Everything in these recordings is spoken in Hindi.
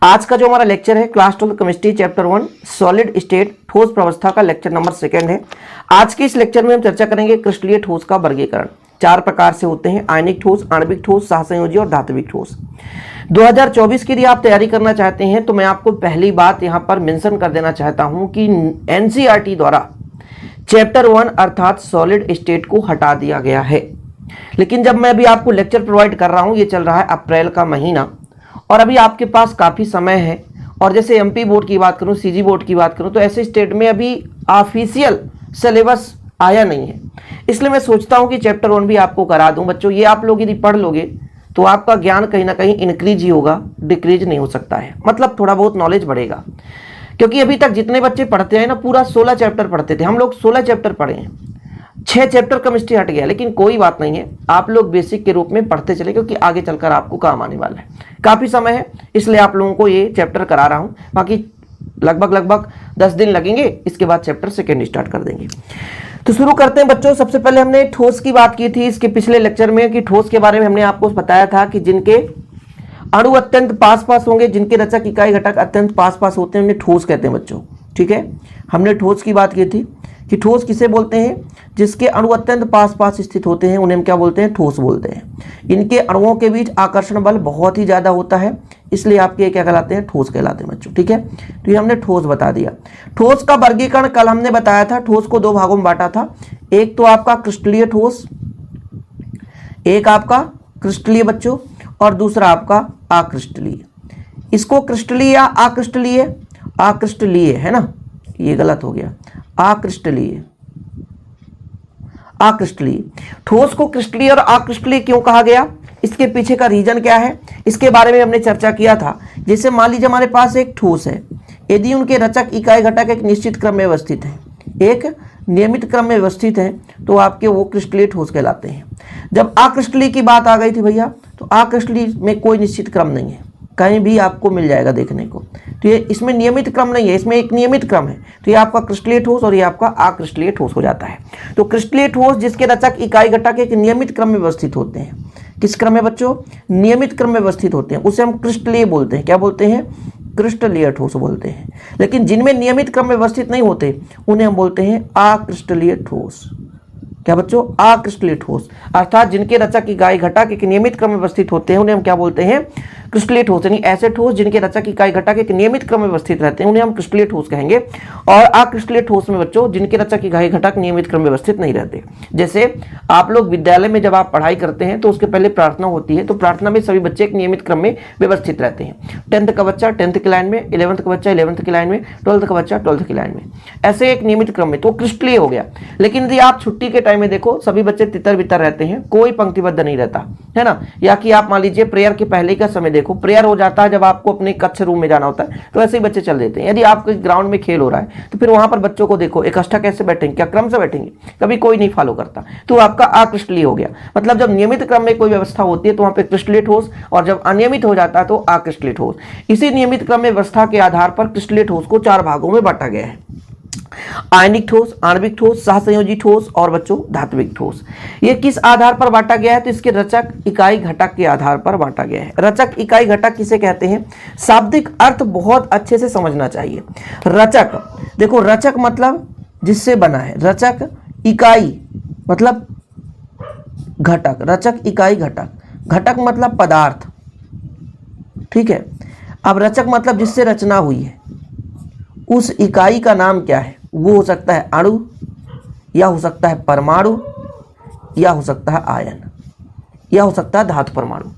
आज का जो हमारा लेक्चर है class 12 chemistry chapter 1 solid state ठोस प्रवस्था का लेक्चर नंबर 2 है। आज के इस लेक्चर में हम चर्चा करेंगे क्रिस्टलीय ठोस का वर्गीकरण। 4 प्रकार से होते हैं, आयनिक ठोस, आणविक ठोस, सहसंयोजी और धात्विक ठोस। 2024 की यदि आप तैयारी करना चाहते हैं तो मैं आपको पहली बात यहां पर मेंशन कर देना चाहता हूं कि एनसीईआरटी द्वारा चैप्टर 1 अर्थात सॉलिड स्टेट को हटा दिया गया है। लेकिन जब मैं अभी आपको लेक्चर प्रोवाइड कर रहा हूं, ये चल रहा है अप्रैल का महीना और अभी आपके पास काफ़ी समय है। और जैसे एमपी बोर्ड की बात करूं, सीजी बोर्ड की बात करूं, तो ऐसे स्टेट में अभी ऑफिशियल सिलेबस आया नहीं है। इसलिए मैं सोचता हूं कि चैप्टर 1 भी आपको करा दूं। बच्चों, ये आप लोग यदि पढ़ लोगे तो आपका ज्ञान कहीं ना कहीं इंक्रीज ही होगा, डिक्रीज नहीं हो सकता है। मतलब थोड़ा बहुत नॉलेज बढ़ेगा, क्योंकि अभी तक जितने बच्चे पढ़ते हैं ना, पूरा 16 चैप्टर पढ़ते थे। हम लोग 16 चैप्टर पढ़े हैं, 6 चैप्टर केमिस्ट्री हट गया। लेकिन कोई बात नहीं है, आप लोग बेसिक के रूप में पढ़ते चले, क्योंकि आगे चलकर आपको काम आने वाला है। काफ़ी समय है, इसलिए आप लोगों को ये चैप्टर करा रहा हूँ। बाकी लगभग 10 दिन लगेंगे, इसके बाद चैप्टर 2 स्टार्ट कर देंगे। तो शुरू करते हैं बच्चों। सबसे पहले हमने ठोस की बात की थी इसके पिछले लेक्चर में, कि ठोस के बारे में हमने आपको बताया था कि जिनके अणु अत्यंत पास होंगे, जिनके रचक इकाई घटक अत्यंत पास होते हैं, उन्हें ठोस कहते हैं बच्चों। ठीक है, हमने ठोस की बात की थी कि ठोस किसे बोलते हैं, जिसके अणु अत्यंत पास स्थित होते हैं, उन्हें हम क्या बोलते हैं, ठोस बोलते हैं। इनके अणुओं के बीच आकर्षण बल बहुत ही ज़्यादा होता है, इसलिए आपके क्या कहलाते हैं, ठोस कहलाते हैं बच्चों। ठीक है, तो ये हमने ठोस बता दिया। ठोस का वर्गीकरण कल हमने बताया था, ठोस को 2 भागों में बांटा था। एक तो आपका क्रिस्टलीय ठोस, एक आपका क्रिस्टलीय बच्चों, और दूसरा आपका अक्रिस्टलीय। इसको क्रिस्टलीय या अक्रिस्टलीय, अक्रिस्टलीय है ना, ये गलत हो गया, अक्रिस्टलीय। अक्रिस्टलीय ठोस को क्रिस्टलीय और अक्रिस्टलीय क्यों कहा गया, इसके पीछे का रीजन क्या है, इसके बारे में हमने चर्चा किया था। जैसे मान लीजिए हमारे पास एक ठोस है, यदि उनके रचक इकाई घटक एक निश्चित क्रम में व्यवस्थित है, एक नियमित क्रम में व्यवस्थित है, तो आपके वो क्रिस्टलीय ठोस कहलाते हैं। जब अक्रिस्टलीय की बात आ गई थी भैया, तो अक्रिस्टलीय में कोई निश्चित क्रम नहीं है, कहीं भी आपको मिल जाएगा देखने को। तो ये इसमें नियमित क्रम नहीं है, इसमें एक नियमित क्रम है, तो ये आपका क्रिस्टलीय ठोस और ये आपका अक्रिस्टलीय ठोस हो जाता है। तो क्रिस्टलीय ठोस जिसके रचक इकाई घटक एक नियमित क्रम में व्यवस्थित होते हैं, किस क्रम में बच्चों, नियमित क्रम में व्यवस्थित होते हैं, उसे हम क्रिस्टलीय बोलते हैं। क्या बोलते हैं, क्रिस्टलीय ठोस बोलते हैं। लेकिन जिनमें नियमित क्रम में व्यवस्थित नहीं होते, उन्हें हम बोलते हैं अक्रिस्टलीय ठोस। क्या बच्चों, अक्रिस्टलीय ठोस, अर्थात जिनके रचक इकाई घटक एक नियमित क्रम में व्यवस्थित होते हैं, उन्हें हम क्या बोलते हैं, क्रिस्टलीय ठोस। यानी ऐसे ठोस जिनके रचक इकाई घटक एक नियमित क्रम में व्यवस्थित रहते हैं, उन्हें हम क्रिस्टलीय ठोस कहेंगे। और अक्रिस्टलीय ठोस में बच्चों जिनके रचक इकाई घटक नियमित क्रम में व्यवस्थित नहीं रहते। जैसे आप लोग विद्यालय में जब आप पढ़ाई करते हैं तो उसके पहले प्रार्थना होती है, तो प्रार्थना में सभी बच्चे एक नियमित क्रम में व्यवस्थित रहते हैं। 10th का बच्चा 10th की लाइन में, 11th का बच्चा 11th की लाइन में, 12th का बच्चा 12th की लाइन में, ऐसे एक नियमित क्रम में, तो क्रिस्टलीय हो गया। लेकिन यदि आप छुट्टी के टाइम में देखो, सभी बच्चे तितर बितर रहते हैं, कोई पंक्तिबद्ध नहीं रहता है ना। या कि आप मान लीजिए प्रेयर के पहले का समय देखो, प्रेयर हो जाता है जब आपको अपने कक्ष रूम में जाना होता है, तो ऐसे ही बच्चे चल देते हैं। यदि आपके ग्राउंड में खेल हो रहा है, तो फिर वहां पर बच्चों को देखो इकट्ठा कैसे बैठेंगे, क्या क्रम से बैठेंगे, कभी कोई नहीं फॉलो करता, तो आपका अक्रिस्टलीय हो गया। मतलब जब नियमित क्रम में कोई व्यवस्था होती है तो वहां पे क्रिस्टलीय ठोस, और जब अनियमित हो जाता है तो अक्रिस्टलीय ठोस। इसी नियमित क्रम में व्यवस्था के आधार पर क्रिस्टलीय ठोस को 4 भागों में बांटा गया है, आयनिक ठोस, आणविक ठोस, सहसंयोजी ठोस और बच्चों धात्विक ठोस। ये किस आधार पर बांटा गया है, तो इसके रचक इकाई घटक के आधार पर बांटा गया है। रचक इकाई घटक किसे कहते हैं, शाब्दिक अर्थ बहुत अच्छे से समझना चाहिए। रचक, देखो रचक मतलब जिससे बना है, रचक इकाई मतलब घटक, रचक इकाई घटक, घटक मतलब पदार्थ। ठीक है, अब रचक मतलब जिससे रचना हुई है, उस इकाई का नाम क्या है, वो हो सकता है अणु, या हो सकता है परमाणु, या हो सकता है आयन, या हो सकता है धातु परमाणु।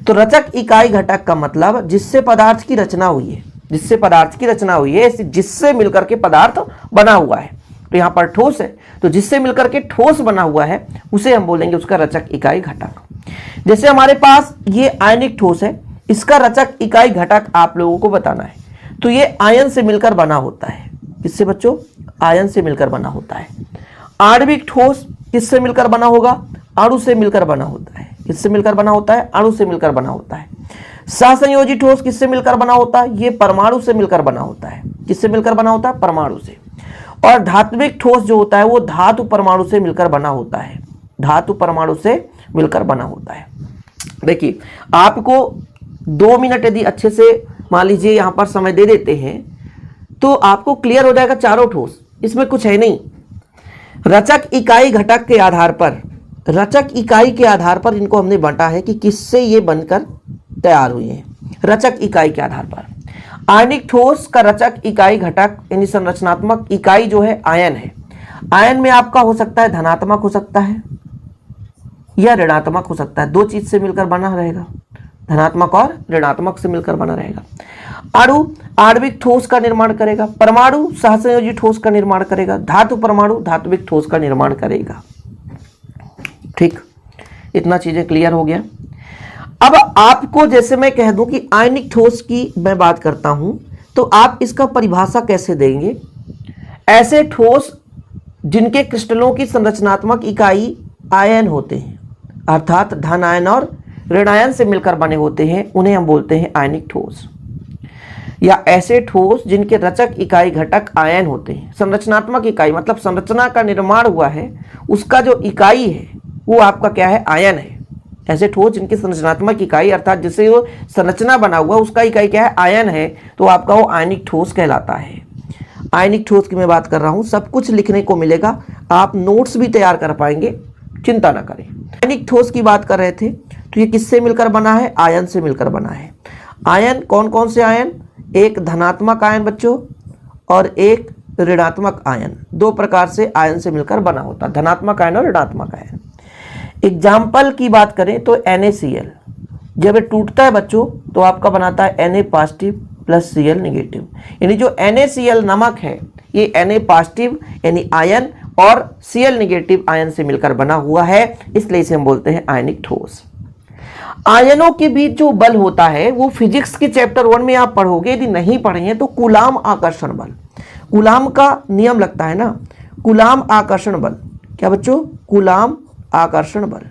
तो रचक इकाई घटक का मतलब जिससे पदार्थ की रचना हुई है, जिससे पदार्थ की रचना हुई है, जिससे मिलकर के पदार्थ बना हुआ है। तो यहाँ पर ठोस है, तो जिससे मिलकर के ठोस बना हुआ है उसे हम बोलेंगे उसका रचक इकाई घटक। जैसे हमारे पास ये आयनिक ठोस है, इसका रचक इकाई घटक आप लोगों को बताना है। तो ये आयन से मिलकर बना होता है, किससे बच्चों, आयन से मिलकर बना होता है। आणविक ठोस किससे मिलकर बना होगा, अणु से मिलकर बना होता है। किससे मिलकर बना होता है, अणु से मिलकर बना होता है। सहसंयोजी ठोस किससे मिलकर बना होता है, ये परमाणु से मिलकर बना होता है। किससे मिलकर बना होता है, परमाणु से। और धात्विक ठोस जो होता है वो धातु परमाणु से मिलकर बना होता है, धातु परमाणु से मिलकर बना होता है। देखिए आपको 2 मिनट यदि अच्छे से मान लीजिए यहाँ पर समय दे देते हैं तो आपको क्लियर हो जाएगा चारों ठोस, इसमें कुछ है नहीं। रचक इकाई घटक के आधार पर, रचक इकाई के आधार पर इनको हमने बांटा है कि किससे ये बनकर तैयार हुए हैं, रचक इकाई के आधार पर। आयनिक ठोस का रचक इकाई घटक यानी संरचनात्मक इकाई जो है आयन है। आयन में आपका हो सकता है धनात्मक हो सकता है या ऋणात्मक हो सकता है, दो चीज से मिलकर बना रहेगा, धनात्मक और ऋणात्मक से मिलकर बना रहेगा। अणु आणविक ठोस का निर्माण करेगा, परमाणु सहसंयोजी ठोस का निर्माण करेगा, धातु परमाणु धात्विक ठोस का निर्माण करेगा। ठीक, इतना चीजें क्लियर हो गया। अब आपको जैसे मैं कह दूं कि आयनिक ठोस की मैं बात करता हूं तो आप इसका परिभाषा कैसे देंगे? ऐसे ठोस जिनके क्रिस्टलों की संरचनात्मक इकाई आयन होते हैं, अर्थात धन आयन और ऋण आयन से मिलकर बने होते हैं, उन्हें हम बोलते हैं आयनिक ठोस। या ऐसे ठोस जिनके रचक इकाई घटक आयन होते हैं, संरचनात्मक इकाई मतलब संरचना का निर्माण हुआ है उसका जो इकाई है वो आपका क्या है? आयन है। ऐसे ठोस जिनकी संरचनात्मक इकाई अर्थात जिससे वो संरचना बना हुआ उसका इकाई क्या है? आयन है, तो आपका वो आयनिक ठोस कहलाता है। आयनिक ठोस की मैं बात कर रहा हूं, सब कुछ लिखने को मिलेगा, आप नोट्स भी तैयार कर पाएंगे, चिंता ना करें। आयनिक ठोस की बात कर रहे थे तो ये किससे मिलकर बना है? आयन से मिलकर बना है। आयन कौन कौन से आयन? एक धनात्मक आयन बच्चों और एक ऋणात्मक आयन, दो प्रकार से आयन से मिलकर बना होता है, धनात्मक आयन और ऋणात्मक आयन। एग्जाम्पल की बात करें तो NaCl जब ये टूटता है बच्चों तो आपका बनाता है Na positive plus Cl negative, यानी जो NaCl नमक है ये Na पॉजिटिव यानी आयन और Cl नेगेटिव आयन से मिलकर बना हुआ है, इसलिए इसे हम बोलते हैं आयनिक ठोस। आयनों के बीच जो बल होता है वो फिजिक्स के चैप्टर 1 में आप पढ़ोगे, यदि नहीं पढ़े हैं तो कूलाम आकर्षण बल, कूलाम का नियम लगता है ना, कूलाम आकर्षण बल। क्या बच्चों? कूलाम आकर्षण बल,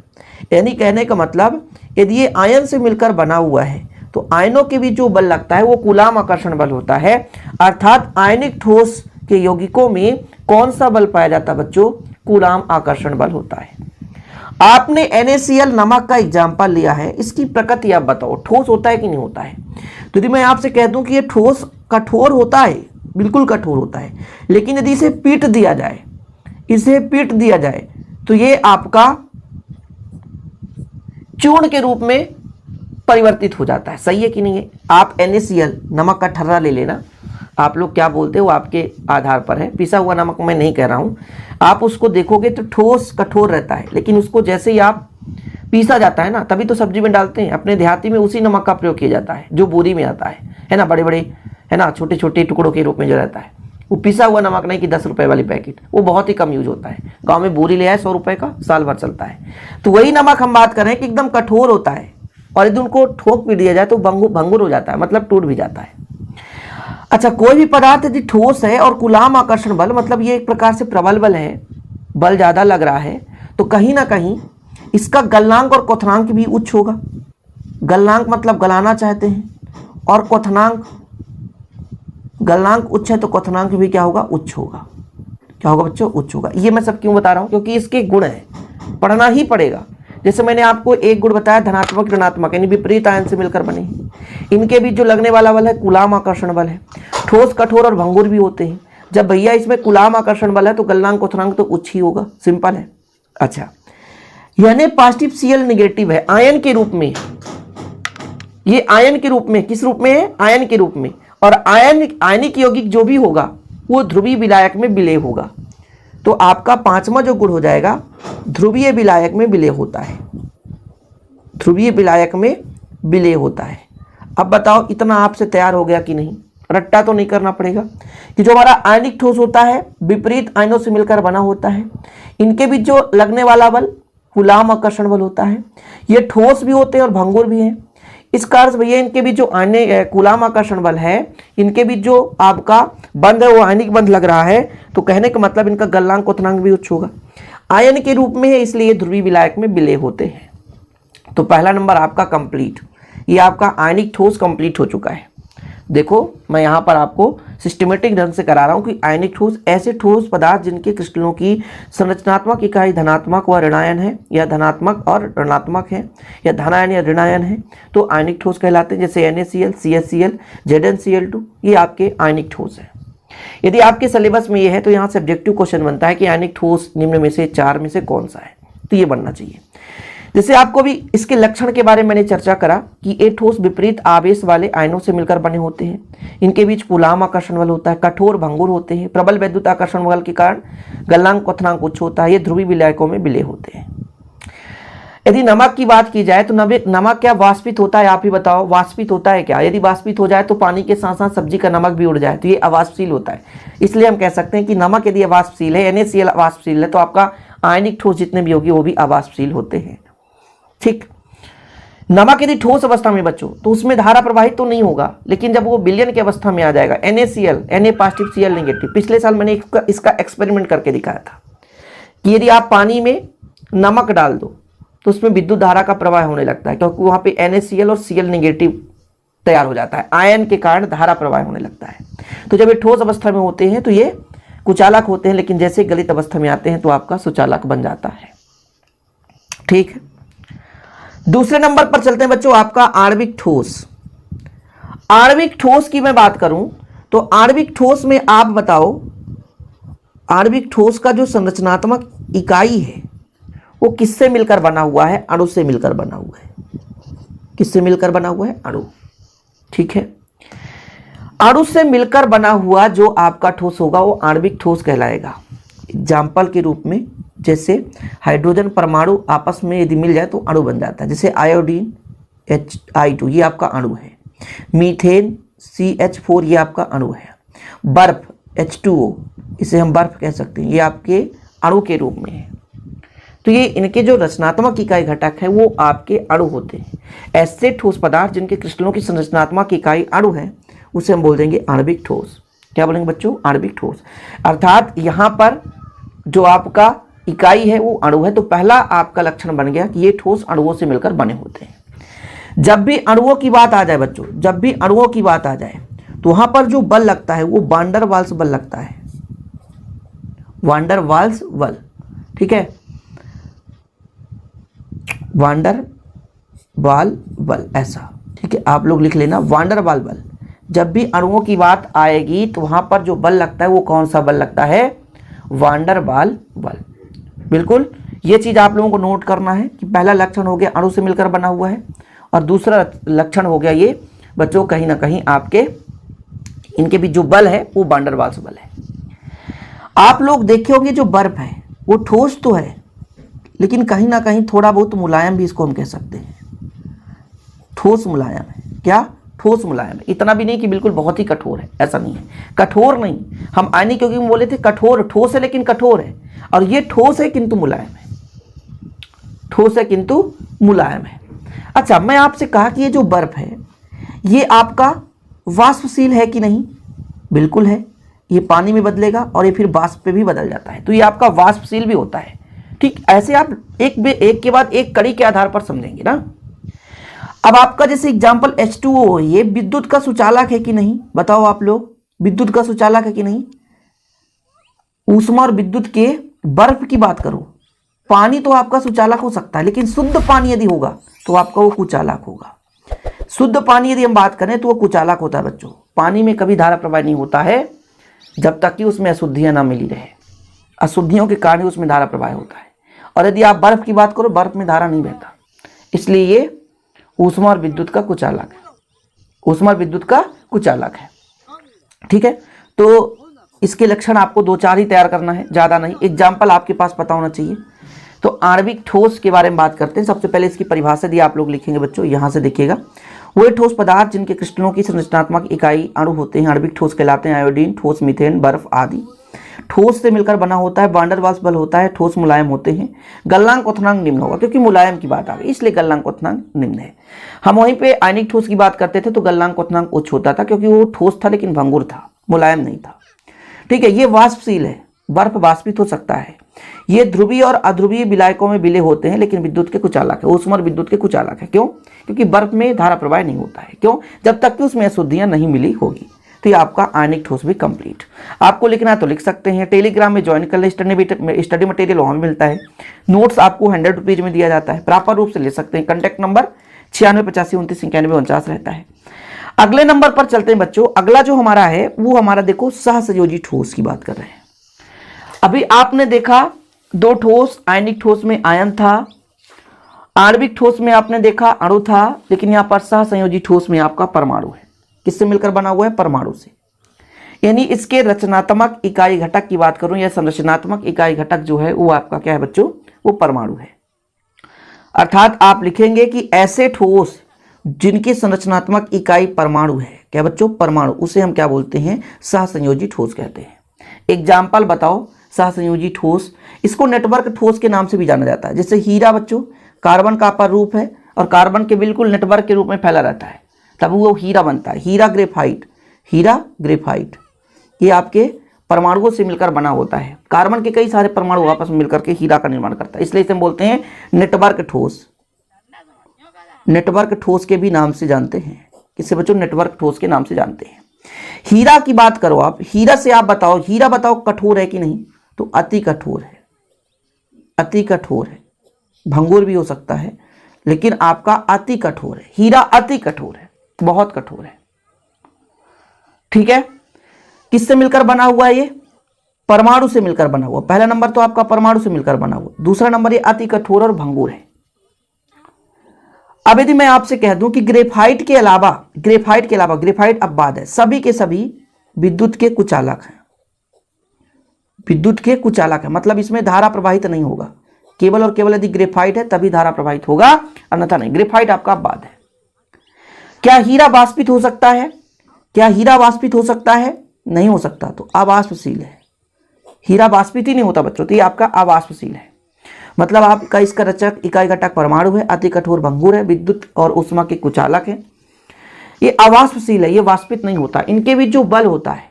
यानी कहने का मतलब यदि ये आयन से मिलकर बना हुआ है तो आयनों के बीच जो बल लगता है वो कूलाम आकर्षण बल होता है। अर्थात आयनिक ठोस के यौगिकों में कौन सा बल पाया जाता है बच्चों? कूलाम आकर्षण बल होता है। आपने NaCl नमक का एग्जाम्पल लिया है, इसकी प्रकृति आप बताओ, ठोस होता है कि नहीं होता है? तो यदि मैं आपसे कह दूं कि ये ठोस कठोर होता है, बिल्कुल कठोर होता है, लेकिन यदि इसे पीट दिया जाए, इसे पीट दिया जाए तो ये आपका चूर्ण के रूप में परिवर्तित हो जाता है, सही है कि नहीं है? आप NaCl नमक का ठर्रा ले लेना, आप लोग क्या बोलते हो आपके आधार पर है, पिसा हुआ नमक मैं नहीं कह रहा हूं, आप उसको देखोगे तो ठोस कठोर रहता है, लेकिन उसको जैसे ही आप पीसा जाता है ना, तभी तो सब्जी में डालते हैं, अपने देहाती में उसी नमक का प्रयोग किया जाता है जो बोरी में आता है ना, बड़े बड़े है ना, छोटे छोटे टुकड़ों के रूप में जो रहता है, वो पिसा हुआ नमक नहीं कि 10 रुपए वाली पैकेट, वो बहुत ही कम यूज होता है। गांव में बोरी ले आए 100 रुपए का, साल भर चलता है। तो वही नमक हम बात करें कि एकदम कठोर होता है और यदि उनको ठोक पीट दिया जाए तो भंगुर हो जाता है, मतलब टूट भी जाता है। अच्छा, कोई भी पदार्थ यदि ठोस है और कूलाम आकर्षण बल मतलब ये एक प्रकार से प्रबल बल है, बल ज्यादा लग रहा है, तो कहीं ना कहीं इसका गलनांक और क्वथनांक भी उच्च होगा। गलनांक मतलब गलाना चाहते हैं, और क्वथनांक, गलनांक उच्च है तो क्वथनांक भी क्या होगा? उच्च होगा। क्या होगा बच्चों? उच्च होगा। ये मैं सब क्यों बता रहा हूं? क्योंकि इसके गुण है, पढ़ना ही पड़ेगा। जैसे मैंने आपको एक गुण बताया धनात्मक ऋणात्मक यानी विपरीत आयन से मिलकर बने हैं, इनके बीच जो लगने वाला बल है कूलाम आकर्षण बल है। ठोस कठोर और भंगुर भी होते हैं। जब भैया इसमें कूलाम आकर्षण बल है तो गलनांक क्वथनांक तो उच्च ही होगा, सिंपल है। अच्छा, यानी पॉजिटिव Cl नेगेटिव है आयन के रूप में, ये आयन के रूप में, किस रूप में है? आयन के रूप में। और आयनिक यौगिक जो भी होगा वो ध्रुवीय विलायक में विलय होगा। तो आपका पांचवा जो गुण हो जाएगा ध्रुवीय विलायक में विलय होता है, ध्रुवीय विलायक में विलय होता है। अब बताओ इतना आपसे तैयार हो गया कि नहीं? रट्टा तो नहीं करना पड़ेगा कि जो हमारा आयनिक ठोस होता है विपरीत आयनों से मिलकर बना होता है, इनके बीच जो लगने वाला बल कूलाम आकर्षण बल होता है। ये ठोस भी होते हैं और भंगुर भी हैं। इस कारण से भैया इनके बीच जो कूलाम आकर्षण बल है, इनके बीच जो आपका बंध है वो आयनिक बंध लग रहा है, तो कहने का मतलब इनका गलनांक क्वथनांक भी उच्च होगा। आयन के रूप में है इसलिए ध्रुवीय विलायक में विलय होते हैं। तो पहला नंबर आपका कंप्लीट, ये आपका आयनिक ठोस कंप्लीट हो चुका है। देखो मैं यहाँ पर आपको सिस्टमेटिक ढंग से करा रहा हूँ कि आयनिक ठोस ऐसे ठोस पदार्थ जिनके क्रिस्टलों की संरचनात्मक इकाई धनात्मक व ऋणायन है, या धनात्मक और ऋणात्मक है, या धनायन या ऋणायन है, तो आयनिक ठोस कहलाते हैं। जैसे NaCl, CaCl, ZnCl2 ये आपके आयनिक ठोस है। यदि आपके सिलेबस में ये है तो यहाँ से ऑब्जेक्टिव क्वेश्चन बनता है कि आयनिक ठोस निम्न में से 4 में से कौन सा है, तो ये बनना चाहिए। जैसे आपको भी इसके लक्षण के बारे में मैंने चर्चा करा कि ये ठोस विपरीत आवेश वाले आयनों से मिलकर बने होते हैं, इनके बीच कूलाम आकर्षण बल होता है, कठोर भंगुर होते हैं, प्रबल वैद्युत आकर्षण बल के कारण गलनांक क्वथनांक उच्च होता है, ये ध्रुवीय विलायकों में विलय होते हैं। यदि नमक की बात की जाए तो नमक क्या वाष्पित होता है, आप ही बताओ, वाष्पित होता है क्या? यदि वाष्पित हो जाए तो पानी के साथ साथ सब्जी का नमक भी उड़ जाए तो ये अवाष्पशील होता है। इसलिए हम कह सकते हैं कि नमक यदि अवाष्पशील है, NaCl अवाष्पशील है, तो आपका आयनिक ठोस जितने भी होगी वो भी अवाष्पशील होते हैं। ठीक, नमक यदि ठोस अवस्था में बच्चों तो उसमें धारा प्रवाहित तो नहीं होगा, लेकिन जब वो विलयन की अवस्था में आ जाएगा, NaCl Na positive Cl negative, पिछले साल मैंने इसका एक्सपेरिमेंट करके दिखाया था कि यदि आप पानी में नमक डाल दो तो उसमें विद्युत धारा का प्रवाह होने लगता है, क्योंकि वहां पे NaCl और Cl नेगेटिव तैयार हो जाता है, आयन के कारण धारा प्रवाह होने लगता है। तो जब ये ठोस अवस्था में होते हैं तो ये कुचालक होते हैं, लेकिन जैसे गलित अवस्था में आते हैं तो आपका सुचालक बन जाता है। ठीक है, दूसरे नंबर पर चलते हैं बच्चों, आपका आणविक ठोस। आणविक ठोस की मैं बात करूं तो आणविक ठोस में आप बताओ, आणविक ठोस का जो संरचनात्मक इकाई है वो किससे मिलकर बना हुआ है? अणु से मिलकर बना हुआ है। किससे मिलकर बना हुआ है? अणु। ठीक है, अणु से मिलकर बना हुआ जो आपका ठोस होगा वो आणविक ठोस कहलाएगा। एग्जाम्पल के रूप में जैसे हाइड्रोजन परमाणु आपस में यदि मिल जाए तो अणु बन जाता है, जैसे आयोडीन Hi2 ये आपका अणु है, मीथेन CH4 ये आपका अणु है, बर्फ H2O इसे हम बर्फ कह सकते हैं, ये आपके अणु के रूप में है। तो ये इनके जो रचनात्मक इकाई घटक है वो आपके अणु होते हैं। ऐसे ठोस पदार्थ जिनके क्रिस्टलों की संरचनात्मक इकाई अणु है उसे हम बोल देंगे आणविक ठोस। क्या बोलेंगे बच्चों? आणविक ठोस। अर्थात यहाँ पर जो आपका इकाई है वो अणु है, तो पहला आपका लक्षण बन गया कि ये ठोस अणुओं से मिलकर बने होते हैं। जब भी अणुओं की बात आ जाए बच्चों, जब भी अणुओं की बात आ जाए तो वहां पर जो बल लगता है वो वान डर वाल्स बल लगता है, वान डर वाल्स बल। ठीक है, वान डर वाल बल ऐसा। ठीक है, आप लोग लिख लेना वान डर वाल बल। जब भी अणुओं की बात आएगी तो वहां पर जो बल लगता है वो कौन सा बल लगता है? वान डर वाल बल। बिल्कुल, ये चीज आप लोगों को नोट करना है कि पहला लक्षण हो गया अणु से मिलकर बना हुआ है, और दूसरा लक्षण हो गया ये बच्चों कहीं ना कहीं आपके इनके भी जो बल है वो वान डर वाल्स बल है। आप लोग देखे होंगे जो बर्फ है वो ठोस तो है, लेकिन कहीं ना कहीं थोड़ा बहुत मुलायम भी इसको हम कह सकते हैं। ठोस मुलायम है। क्या? ठोस मुलायम है। इतना भी नहीं कि बिल्कुल बहुत ही कठोर है, ऐसा नहीं है। कठोर नहीं, हम आयनिक क्योंकि बोले थे कठोर, ठोस है लेकिन कठोर है, और ये ठोस है किंतु मुलायम है। ठोस है किंतु मुलायम है। अच्छा, मैं आपसे कहा कि ये जो बर्फ है ये आपका वाष्पशील है कि नहीं? बिल्कुल है। ये पानी में बदलेगा और ये फिर वाष्प पे भी बदल जाता है, तो ये आपका वाष्पशील भी होता है। ठीक, ऐसे आप एक के बाद एक कड़ी के आधार पर समझेंगे ना। अब आपका जैसे एग्जाम्पल H2O, ये विद्युत का सुचालक है कि नहीं? बताओ आप लोग, विद्युत का सुचालक है कि नहीं? ऊष्मा और विद्युत के बर्फ की बात करो, पानी तो आपका सुचालक हो सकता है, लेकिन शुद्ध पानी यदि होगा तो आपका वो कुचालक होगा। शुद्ध पानी यदि हम बात करें तो वो कुचालक होता है बच्चों। पानी में कभी धारा प्रवाह नहीं होता है जब तक कि उसमें अशुद्धियां ना मिली रहे। अशुद्धियों के कारण उसमें धारा प्रवाह होता है। और यदि आप बर्फ की बात करो, बर्फ में धारा नहीं बहता, इसलिए ये ऊष्मा और विद्युत का कुचालक है। ऊष्मा और विद्युत का कुचालक है। ठीक है, तो इसके लक्षण आपको 2-4 ही तैयार करना है, ज़्यादा नहीं। एग्जाम्पल आपके पास पता होना चाहिए। तो आणविक ठोस के बारे में बात करते हैं। सबसे पहले इसकी परिभाषा दी आप लोग लिखेंगे बच्चों, यहाँ से देखिएगा। वो ठोस पदार्थ जिनके क्रिस्टलों की संरचनात्मक इकाई अणु होते हैं आणविक ठोस कहलाते हैं। आयोडीन, ठोस मीथेन, बर्फ आदि। ठोस से मिलकर बना होता है, वान डर वाल्स बल होता है, ठोस मुलायम होते हैं। गलनांक क्वथनांक निम्न होगा, क्योंकि मुलायम की बात आ गई इसलिए गलनांक क्वथनांक निम्न है। हम वहीं पे आयनिक ठोस की बात करते थे तो गलनांक क्वथनांक उच्च होता था, क्योंकि वो ठोस था लेकिन भंगुर था, मुलायम नहीं था। ठीक है, ये वाष्पशील है, बर्फ वाष्पित हो सकता है। ये ध्रुवीय और अध्रुवीय विलायकों में विलय होते हैं, लेकिन विद्युत के कुचालक है। ऊष्मा और विद्युत के कुचालक है। क्यों? क्योंकि बर्फ में धारा प्रवाह नहीं होता है। क्यों? जब तक कि उसमें अशुद्धियां नहीं मिली होगी। तो ये आपका आयनिक ठोस भी कंप्लीट। आपको लिखना है तो लिख सकते हैं। टेलीग्राम में ज्वाइन कर ले, स्टडी मटेरियल वहाँ भी मिलता है। नोट्स आपको 100 रुपीज में दिया जाता है, प्रॉपर रूप से ले सकते हैं। कॉन्टैक्ट नंबर 9685299149 रहता है। अगले नंबर पर चलते हैं बच्चों। अगला जो हमारा है वो हमारा देखो सहसंयोजी ठोस की बात कर रहे हैं। अभी आपने देखा दो ठोस, आयनिक ठोस में आयन था, आणविक ठोस में आपने देखा अणु था, लेकिन यहां पर सहसंयोजी ठोस में आपका परमाणु है। किससे मिलकर बना हुआ है? परमाणु से। यानी इसके रचनात्मक इकाई घटक की बात करूं या संरचनात्मक इकाई घटक जो है वो आपका क्या है बच्चों? वो परमाणु है। अर्थात आप लिखेंगे कि ऐसे ठोस जिनकी संरचनात्मक इकाई परमाणु है, क्या बच्चों? परमाणु, उसे हम क्या बोलते हैं? सहसंयोजी ठोस कहते हैं। एग्जाम्पल बताओ सहसंयोजी ठोस। इसको नेटवर्क ठोस के नाम से भी जाना जाता है। जैसे हीरा बच्चों, कार्बन का अपर रूप है और कार्बन के बिल्कुल नेटवर्क के रूप में फैला रहता है, तब वो हीरा बनता है। हीरा ग्रेफाइट, हीरा ग्रेफाइट ये आपके परमाणुओं से मिलकर बना होता है। कार्बन के कई सारे परमाणु आपस में मिलकर के हीरा का निर्माण करता है, इसलिए इसे हम बोलते हैं नेटवर्क ठोस। नेटवर्क ठोस के भी नाम से जानते हैं। किससे बच्चों? नेटवर्क ठोस के नाम से जानते हैं। हीरा की बात करो आप, हीरा से आप बताओ, हीरा बताओ कठोर है कि नहीं? तो अति कठोर है, अति कठोर है। भंगुर भी हो सकता है, लेकिन आपका अति कठोर है। हीरा अति कठोर है, बहुत कठोर है। ठीक है। किससे मिलकर बना हुआ है? ये परमाणु से मिलकर बना हुआ। पहला नंबर तो आपका परमाणु से मिलकर बना हुआ, दूसरा नंबर ये अति कठोर और भंगुर है। अब यदि मैं आपसे कह दूं कि ग्रेफाइट के अलावा, ग्रेफाइट अब बाद है, सभी के सभी विद्युत के कुचालक हैं। विद्युत के कुचालक है मतलब इसमें धारा प्रवाहित नहीं होगा। केवल और केवल यदि ग्रेफाइट है तभी धारा प्रवाहित होगा, अन्यथा नहीं। ग्रेफाइट आपका बाद है। क्या हीरा वाष्पित हो सकता है? क्या हीरा वाष्पित हो सकता है? नहीं हो सकता, तो अवाष्पशील है। हीरा वाष्पित ही नहीं होता बच्चों, तो ये आपका अवाष्पशील है। मतलब आपका इसका रचक इकाई घटक परमाणु है, अति कठोर भंगुर है, विद्युत और ऊष्मा के कुचालक है। ये अवाष्पशील है, ये वाष्पित नहीं होता। इनके बीच जो बल होता है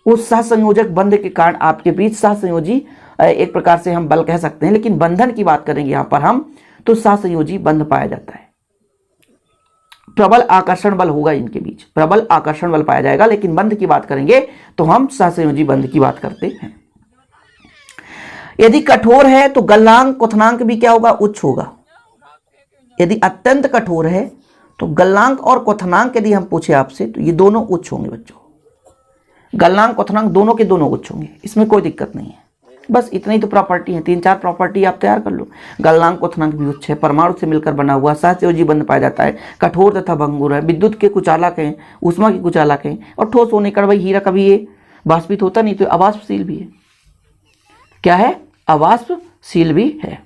उस सहसंयोजक बंध के कारण आपके बीच सहसंयोजी, एक प्रकार से हम बल कह सकते हैं, लेकिन बंधन की बात करेंगे यहां पर हम, तो सहसंयोजी बंध पाया जाता है। प्रबल आकर्षण बल होगा इनके बीच, प्रबल आकर्षण बल पाया जाएगा, लेकिन बंध की बात करेंगे तो हम सहसंयोजी बंध की बात करते हैं। यदि कठोर है तो गलनांक क्वथनांक भी क्या होगा? उच्च होगा। यदि अत्यंत कठोर है तो गलनांक और क्वथनांक यदि हम पूछे आपसे तो ये दोनों उच्च होंगे बच्चों। गलनांक क्वथनांक दोनों के दोनों उच्च होंगे, इसमें कोई दिक्कत नहीं है। बस इतनी ही तो प्रॉपर्टी है, 3-4 प्रॉपर्टी आप तैयार कर लो। गलनांक क्वथनांक भी उच्च है, परमाणु से मिलकर बना हुआ, सहसंयोजी बंध पाया जाता है, कठोर तथा भंगुर है, विद्युत के कुचालक हैं, ऊष्मा के कुचालक हैं, और ठोस होने का भाई हीरा कभी ये वाष्पित होता नहीं, तो अवाष्पशील भी है। क्या है? अवाष्पशील भी है।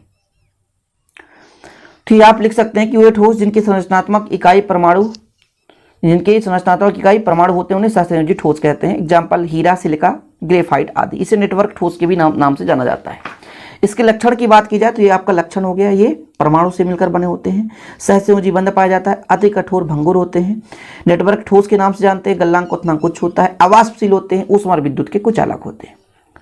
ठीक, आप लिख सकते हैं कि वे ठोस जिनकी संरचनात्मक इकाई परमाणु, जिनके संरचनात्मक इकाई परमाणु होते हैं उन्हें सहसंयोजी ठोस कहते हैं। एग्जाम्पल हीरा, सिलिका, ग्रेफाइट आदि। इसे नेटवर्क ठोस के भी नाम से जाना जाता है। इसके लक्षण की बात की जाए तो ये आपका लक्षण हो गया, ये परमाणु से मिलकर बने होते हैं, सहसंयोजी बंध पाया जाता है, अति कठोर भंगुर होते हैं, नेटवर्क ठोस के नाम से जानते हैं, गलनांक क्वथनांक उच्च होता है, अवाष्पशील होते हैं, ऊष्मा और विद्युत के कुचालक होते हैं।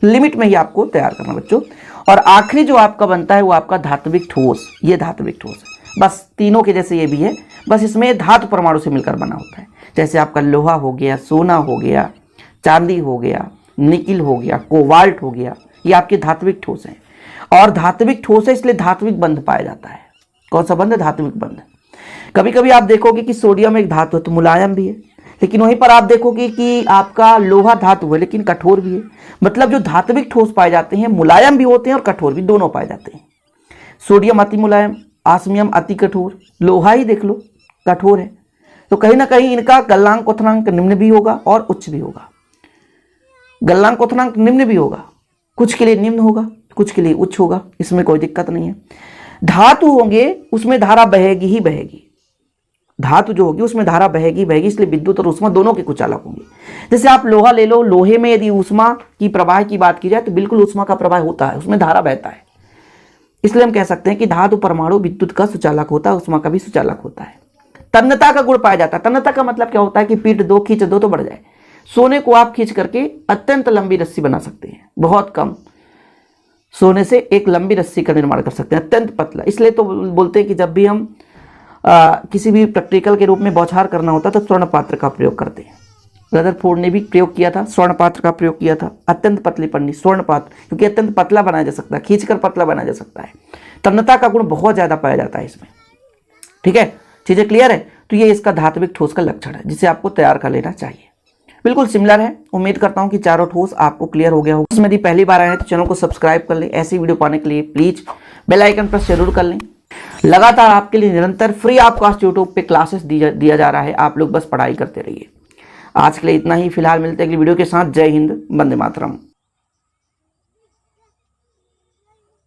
लिमिट में ही आपको तैयार करना बच्चों। और आखिरी जो आपका बनता है वो आपका धात्विक ठोस। ये धात्विक ठोस है, बस तीनों के जैसे ये भी है, बस इसमें धातु परमाणु से मिलकर बना होता है। जैसे आपका लोहा हो गया, सोना हो गया, चांदी हो गया, निकिल हो गया, कोबाल्ट हो गया, ये आपके धात्विक ठोस हैं। और धात्विक ठोस है इसलिए धात्विक बंध पाया जाता है। कौन सा बंध? धात्विक बंध। कभी कभी आप देखोगे कि सोडियम एक धातु है तो मुलायम भी है, लेकिन वहीं पर आप देखोगे कि आपका लोहा धातु है लेकिन कठोर भी है। मतलब जो धात्विक ठोस पाए जाते हैं मुलायम भी होते हैं और कठोर भी, दोनों पाए जाते हैं। सोडियम अति मुलायम, ऑस्मियम अति कठोर, लोहा ही देख लो कठोर है। तो कहीं ना कहीं इनका गलनांक क्वथनांक निम्न भी होगा और उच्च भी होगा। गलनांक क्वथनांक निम्न भी होगा, कुछ के लिए निम्न होगा, कुछ के लिए उच्च होगा, इसमें कोई दिक्कत नहीं है। धातु होंगे उसमें धारा बहेगी ही बहेगी, धातु जो होगी उसमें धारा बहेगी बहेगी, इसलिए विद्युत और ऊष्मा दोनों के कुचालक होंगे। जैसे आप लोहा ले लो, लोहे में यदि ऊष्मा की प्रवाह की बात की जाए तो बिल्कुल ऊष्मा का प्रवाह होता है, उसमें धारा बहता है। इसलिए हम कह सकते हैं कि धातु परमाणु विद्युत का सुचालक होता है, ऊष्मा का भी सुचालक होता है। तन्यता का गुण पाया जाता है। तन्यता का मतलब क्या होता है कि पीट दो खींच दो तो बढ़ जाए, सोने को आप खींच करके अत्यंत लंबी रस्सी बना सकते हैं। बहुत कम सोने से एक लंबी रस्सी का निर्माण कर सकते हैं, अत्यंत पतला। इसलिए तो बोलते हैं कि जब भी हम किसी भी प्रैक्टिकल के रूप में बौछार करना होता तो स्वर्ण पात्र का प्रयोग करते हैं। रदरफोर्ड ने भी प्रयोग किया था, स्वर्ण पात्र का प्रयोग किया था। अत्यंत पतली पन्नी स्वर्ण पात्र, क्योंकि अत्यंत पतला बनाया जा सकता है, खींचकर पतला बनाया जा सकता है। तन्यता का गुण बहुत ज्यादा पाया जाता है इसमें। ठीक है, चीजें क्लियर है? तो ये इसका धात्विक ठोस का लक्षण है जिसे आपको तैयार कर लेना चाहिए। बिल्कुल सिमिलर है। उम्मीद करता हूं कि चारों ठोस आपको क्लियर हो गया होगा। इसमें यदि पहली बार आए हैं तो चैनल को सब्सक्राइब कर लें। ऐसी वीडियो पाने के लिए प्लीज बेल आइकन प्रेस जरूर कर लें। लगातार आपके लिए निरंतर फ्री ऑफ कॉस्ट यूट्यूब पे क्लासेस दिया जा रहा है। आप लोग बस पढ़ाई करते रहिए। आज के लिए इतना ही। फिलहाल मिलते हैं अगली वीडियो के साथ। जय हिंद, वंदे मातरम।